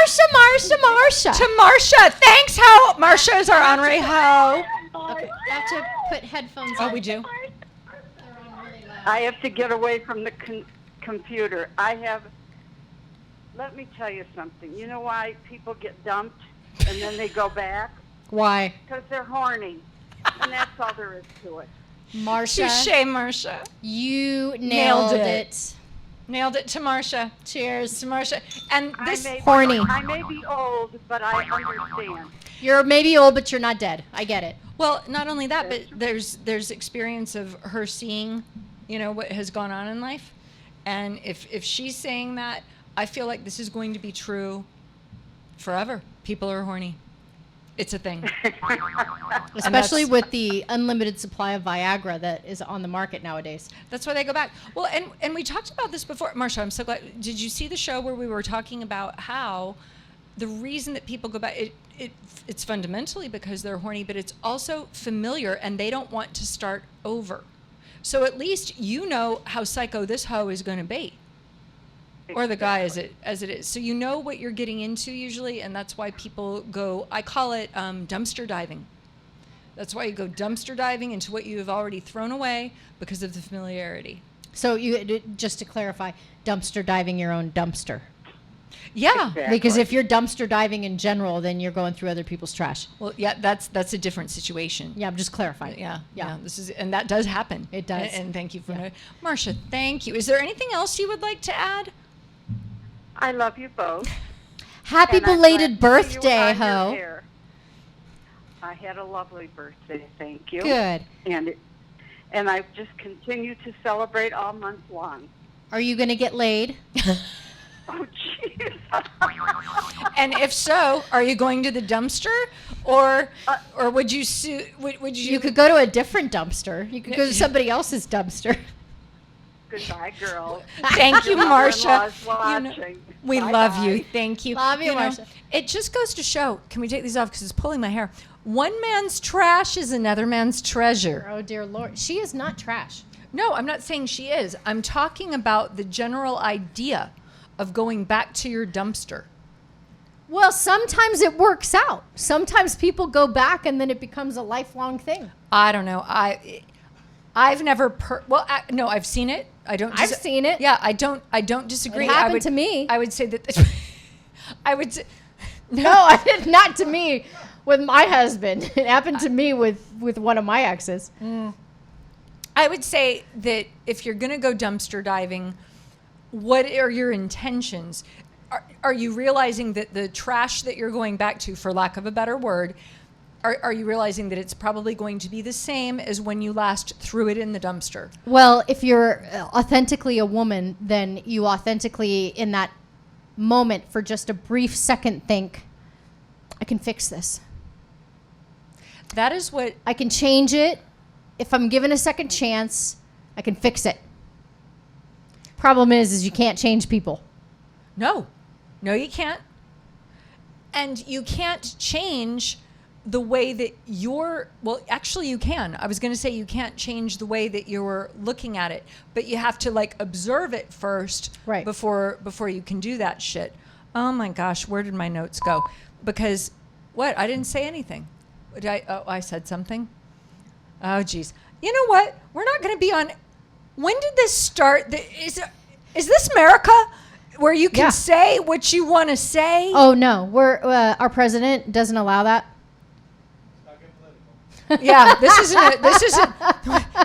Marsha. To Marsha. Thanks, Ho. Marsha is our honorary Ho. Okay, you have to put headphones Oh, on. we do? I have to get away from the computer. Let me tell you something. You know why people get dumped and then they go back? Why? Because they're horny. And that's all there is to it. Marsha, Touche, Marsha. you Nailed nailed it. it. Nailed it to Marsha. Cheers. To Marsha. And this. Horny. I may be old, but I understand. You're maybe old, but you're not dead. I get it. Well, not only that, but there's experience of her seeing, what has gone on in life, and if she's saying that, I feel like this is going to be true forever. People are horny. It's a thing. Especially that's- with the unlimited supply of Viagra that is on the market nowadays. That's why they go back. Well, and we talked about this before. Marsha, I'm so glad. Did you see the show where we were talking about how the reason that people go back, it's fundamentally because they're horny, but it's also familiar and they don't want to start over. So at least you know how psycho this hoe is going to be. Or the guy as it is. So you know what you're getting into usually, and that's why people go, I call it dumpster diving. That's why you go dumpster diving into what you have already thrown away because of the familiarity. So you just to clarify, dumpster diving your own dumpster. Yeah. Exactly. Because if you're dumpster diving in general, then you're going through other people's trash. Well, yeah, that's a different situation. Yeah, I'm just clarifying. Yeah. Yeah. And that does happen. It does. And thank you for Yeah. Marsha, thank you. Is there anything else you would like to add? I love you both. Happy and I'm belated glad to see you birthday, on your ho. hair. I had a lovely birthday, thank you. Good. And I just continue to celebrate all month long. Are you going to get laid? Oh, jeez. And if so, are you going to the dumpster, or would you would you? You could go to a different dumpster. You could go to somebody else's dumpster. Goodbye, girl. Thank you, Your Marsha. mother-in-law's watching. We Bye-bye. love you. Thank you. Love you, Marsha. It just goes to show. Can we take these off because it's pulling my hair? One man's trash is another man's treasure. Oh, dear Lord. She is not trash. No, I'm not saying she is. I'm talking about the general idea of going back to your dumpster. Well, sometimes it works out. Sometimes people go back and then it becomes a lifelong thing. I don't know. I've never no, I've seen it. I've seen it. Yeah, I don't disagree. It happened to me. I would say that I would say, No, I did not to me with my husband. It happened to me with one of my exes. I would say that if you're going to go dumpster diving, what are your intentions? Are you realizing that the trash that you're going back to, for lack of a better word, are you realizing that it's probably going to be the same as when you last threw it in the dumpster? Well, if you're authentically a woman, then you authentically, in that moment, for just a brief second, think, I can fix this. That is what... I can change it. If I'm given a second chance, I can fix it. Problem is you can't change people. No, you can't. And you can't change the way that actually you can. I was going to say you can't change the way that you're looking at it, but you have to observe it first, right, before you can do that shit. Oh my gosh, where did my notes go? Because what? I didn't say anything. I said something. Oh geez. You know what? We're not going to be on. When did this start? Is this America? Where you can say what you want to say? Oh no, our president doesn't allow that. Yeah, this isn't.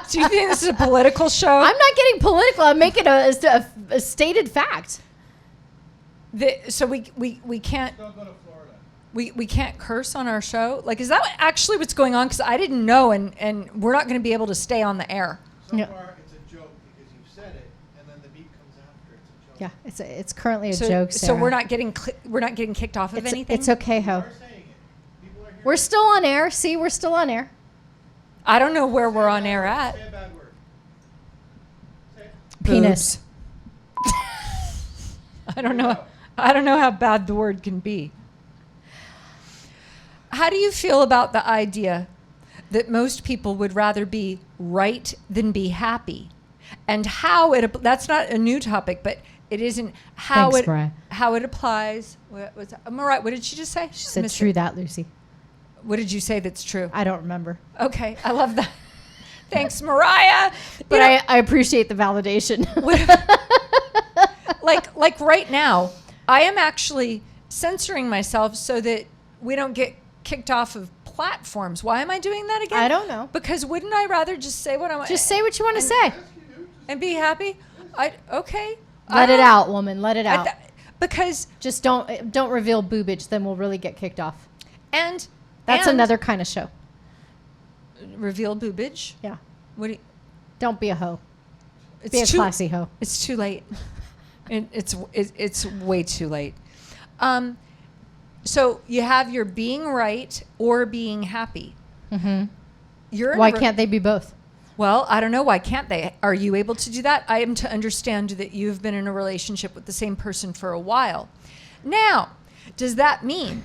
Do you think this is a political show? I'm not getting political. I'm making a stated fact. So we can't. Don't go to Florida. We can't curse on our show. Is that actually what's going on? Because I didn't know, and we're not going to be able to stay on the air. So far, it's a joke because you've said it, and then the beat comes after. It's a joke. Yeah, it's currently a joke. Sarah. So we're not getting kicked off of anything. It's okay, Ho. We're still on air. See, we're still on air. I don't know where we're on air at. Say a bad word. Say it. Penis. I don't know how bad the word can be. How do you feel about the idea that most people would rather be right than be happy? And how that's not a new topic, but it isn't how it applies. Mariah, what did she just say? She said true that, Lucy. What did you say that's true? I don't remember. Okay, I love that. Thanks, Mariah. But I appreciate the validation. like right now, I am actually censoring myself so that we don't get kicked off of platforms. Why am I doing that again? I don't know. Because wouldn't I rather just say what I want? Just say what you want to say. And be happy? Okay. Let it out, woman. Let it out. Because just don't reveal boobage, then we'll really get kicked off. And that's another kind of show. Reveal boobage? Yeah. Don't be a hoe. Be a classy hoe. It's too late. It's way too late. So you have your being right or being happy. Mm-hmm. Why can't they be both? Well, I don't know. Why can't they? Are you able to do that? I am to understand that you've been in a relationship with the same person for a while. Now, does that mean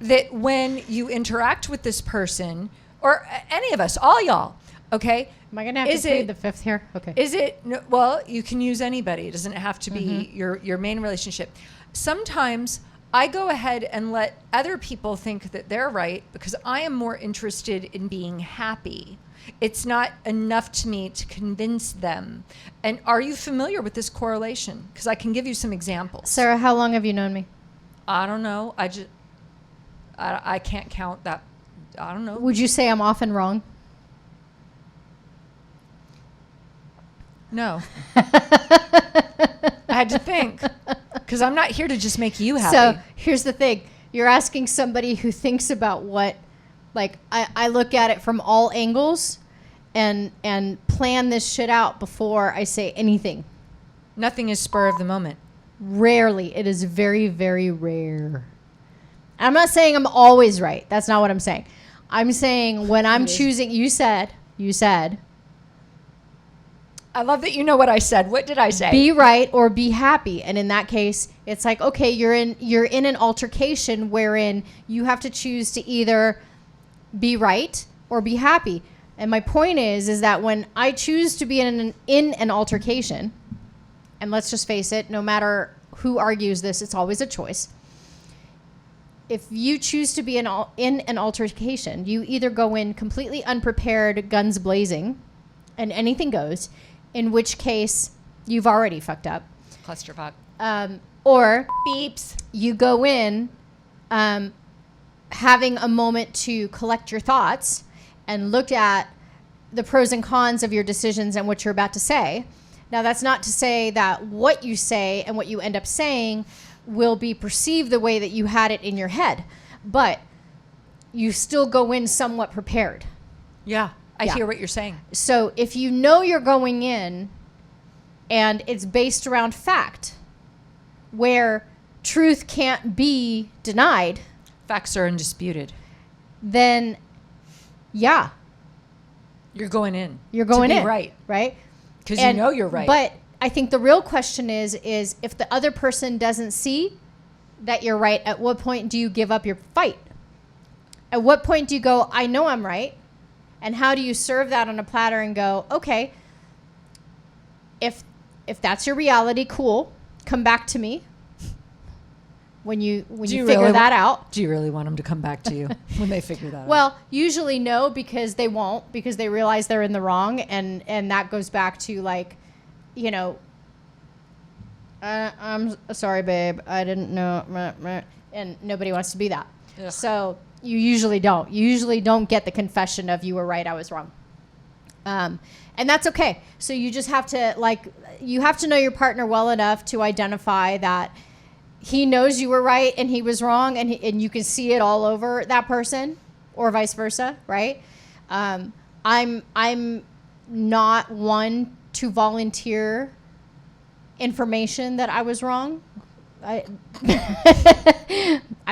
that when you interact with this person, or any of us, all y'all, okay? Am I going to have to plead the fifth here? Okay. Is it, well, you can use anybody. It doesn't have to be your main relationship. Sometimes I go ahead and let other people think that they're right because I am more interested in being happy. It's not enough to me to convince them. And are you familiar with this correlation? Because I can give you some examples. Sarah, how long have you known me? I don't know. I can't count that. I don't know. Would you say I'm often wrong? No. I had to think. Because I'm not here to just make you happy. So here's the thing. You're asking somebody who thinks about what, I look at it from all angles and plan this shit out before I say anything. Nothing is spur of the moment. Rarely. It is very, very rare. I'm not saying I'm always right. That's not what I'm saying. I'm saying when I'm choosing, you said. I love that you know what I said. What did I say? Be right or be happy. And in that case, it's like, okay, you're in an altercation wherein you have to choose to either be right or be happy. And my point is that when I choose to be in an altercation, and let's just face it, no matter who argues this, it's always a choice. If you choose to be in an altercation, you either go in completely unprepared, guns blazing, and anything goes, in which case you've already fucked up. Clusterfuck. Or Beeps. you go in having a moment to collect your thoughts and look at the pros and cons of your decisions and what you're about to say. Now, that's not to say that what you say and what you end up saying will be perceived the way that you had it in your head, but you still go in somewhat prepared. Yeah, I hear what you're saying. So if you know you're going in and it's based around fact, where truth can't be denied, Facts are undisputed. then yeah, You're going in. you're going to be in. Right? Because you know you're right. But I think the real question is if the other person doesn't see that you're right, at what point do you give up your fight? At what point do you go, I know I'm right? And how do you serve that on a platter and go, okay, if that's your reality, cool, come back to me when you figure that out. Do you really want them to come back to you when they figure that out? Well, usually no, because they won't, because they realize they're in the wrong, and that goes back to like, you know, I'm sorry, babe, I didn't know, and nobody wants to be that. Ugh. So you usually don't. You usually don't get the confession of you were right, I was wrong. And that's okay. So you just have to you have to know your partner well enough to identify that he knows you were right and he was wrong, and you can see it all over that person, or vice versa, right? I'm not one to volunteer information that I was wrong. I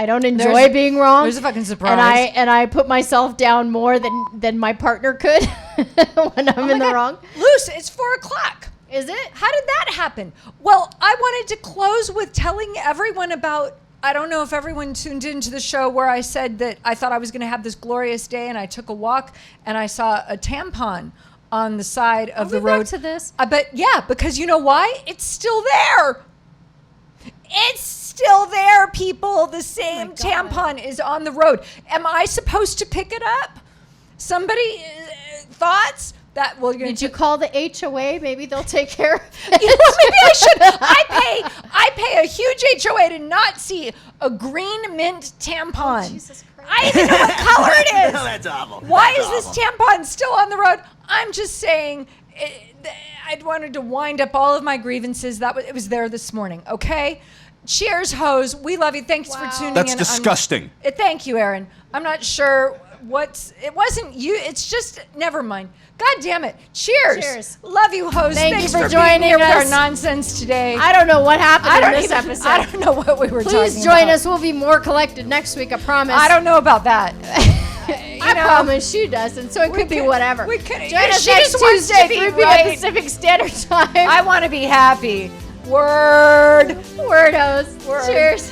don't enjoy being wrong. There's a fucking surprise. And I put myself down more than my partner could when I'm in the wrong. Luce, it's 4:00. Is it? How did that happen? Well, I wanted to close with telling everyone about, I don't know if everyone tuned into the show where I said that I thought I was going to have this glorious day, and I took a walk and I saw a tampon on the side of the road. Back to this. Because you know why? It's still there. It's still there, people. The same tampon is on the road. Am I supposed to pick it up? Somebody, thoughts? Did you call the HOA? Maybe they'll take care of it. You know what, maybe I should. I pay a huge HOA to not see a green mint tampon. Oh, Jesus Christ. I even know what color it is. That's awful. Why is this tampon still on the road? I'm just saying, I wanted to wind up all of my grievances. It was there this morning, okay? Cheers, hoes. We love you. Thanks for tuning in. That's disgusting. Thank you, Aaron. I'm not sure it wasn't you. It's just, never mind. God damn it. Cheers. Cheers. Love you, host. Thank you for being joining here with our us. nonsense today. I don't know what happened in this episode. I don't know what we were talking about. Please join us. We'll be more collected next week, I promise. I don't know about that. I promise she doesn't, so it could be whatever. We could, Join us she next just wants to Tuesday, be 3 p.m. right. Pacific Standard Time. I want to be happy. Word. Word host. Word. Cheers.